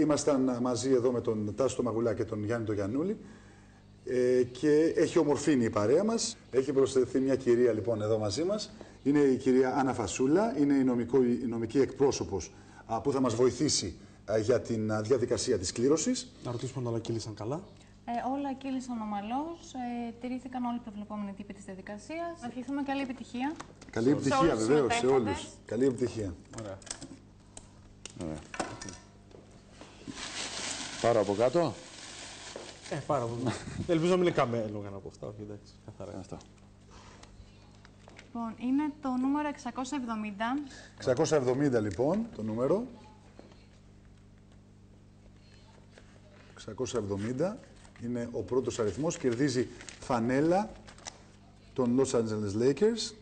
Ήμασταν μαζί εδώ με τον Τάσο το Μαγουλά και τον Γιάννη το Γιαννούλη και έχει ομορφύνει η παρέα μας. Έχει προσθεθεί μια κυρία λοιπόν εδώ μαζί μας. Είναι η κυρία Άννα Φασούλα, είναι η νομική εκπρόσωπος που θα μας βοηθήσει για την διαδικασία της κλήρωσης. Να ρωτήσουμε αν όλα κύλησαν καλά. Όλα κύλησαν ομαλώς, τηρήθηκαν όλοι οι προβλεπόμενοι τύποι της διαδικασίας. Να ευχηθούμε καλή επιτυχία. Καλή επιτυχία βεβαίως σε όλους. Καλή επιτυχία. Ωραία. Ωραία. Πάρω από κάτω. Πάρα πολύ. Ελπίζω να μην είναι καμέλο για να πω αυτά. Όχι, εντάξει, καθαρά. Αυτό. Λοιπόν, είναι το νούμερο 670. 670 λοιπόν το νούμερο. 670 είναι ο πρώτος αριθμός. Κερδίζει φανέλα των Los Angeles Lakers.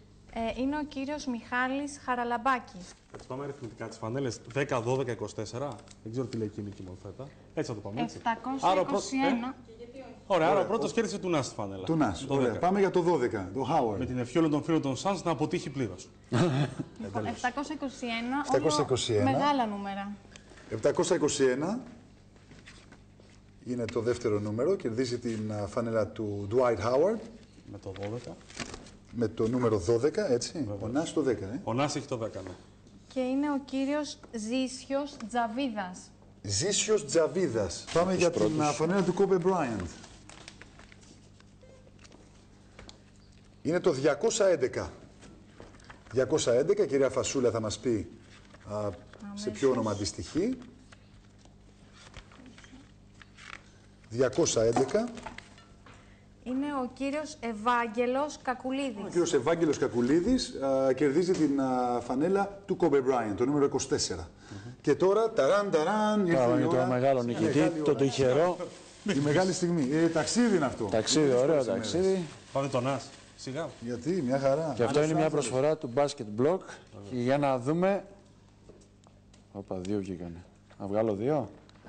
Είναι ο κύριος Μιχάλης Χαραλαμπάκης. Θα πάμε αριθμητικά τις φανέλες 10, 12, 24. Δεν ξέρω τι λέει εκείνη η μορφέτα. Έτσι θα το πάμε, έτσι. 721. Ωραία, άρα ο πρώτος κέρδισε του Νας τη φανέλα. Του Νας. Ωραία. Πάμε για το 12, το Howard. Με την ευχή των φίλων των Suns να αποτύχει πλήρως. 721, όλα μεγάλα νούμερα. 721 είναι το δεύτερο νούμερο. Κερδίζει την φανέλα του Dwight Howard. Με το 12. Με το νούμερο 12, έτσι. Βεβαίως. Ο Νας το 10, Ο Νας έχει το 10, ναι. Και είναι ο κύριος Ζήσιος Τζαβίδας. Ζήσιος Τζαβίδας. Πάμε για την φανέλα του Kobe Bryant. Είναι το 211. 211, η κυρία Φασούλα θα μας πει σε ποιο όνομα αντιστοιχεί. 211. Είναι ο κύριος Ευάγγελος Κακουλίδης. Ο κύριος Ευάγγελος Κακουλίδης κερδίζει την φανέλα του Kobe Bryant, το νούμερο 24. Και τώρα, ταράν, ήρθε η ώρα. Το μεγάλο νικητή, το τυχερό. Η μεγάλη στιγμή. Ταξίδι είναι αυτό. Ταξίδι, ωραίο ταξίδι. Πάμε τον Νας. Σιγά. Γιατί, μια χαρά. Και αυτό είναι μια προσφορά του Basket Block. Και για να δούμε... Όπα, 2 βγήκανε. Να βγάλω 2.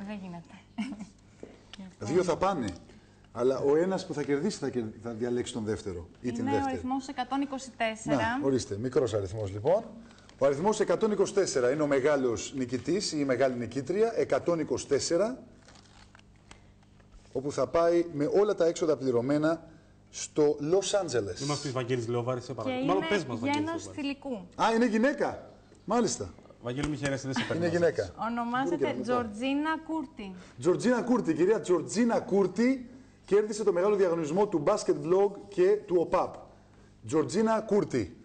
Δεν γίνεται. 2 θα πάνε. Αλλά ο ένας που θα κερδίσει θα διαλέξει τον δεύτερο ή την Είναι δεύτερη. ο αριθμός 124. Να, ορίστε, μικρός αριθμός λοιπόν. Ο αριθμός 124 είναι ο μεγάλος νικητής ή η μεγάλη νικήτρια, 124, όπου θα πάει με όλα τα έξοδα πληρωμένα στο Los Angeles. Είμαστε Βαγγέλης Λεωβάρης, σε Και παρακαλώ. είναι Μάλλον πες μας, Βαγγέλης γένος Λεωβάρης. θηλυκού. Α, είναι γυναίκα. Μάλιστα. Βαγγέλη, μη χαίρεσαι, δεν σε παίρνω. Είναι γυναίκα. Ονομάζεται Τζορτζίνα Κούρτι. Τζορτζίνα Κούρτι, η κυρία Τζορτζίνα Κούρτι κέρδισε το μεγάλο διαγωνισμό του Basket Vlog και του ΟΠΑΠ. Τζορτζίνα Κούρτι.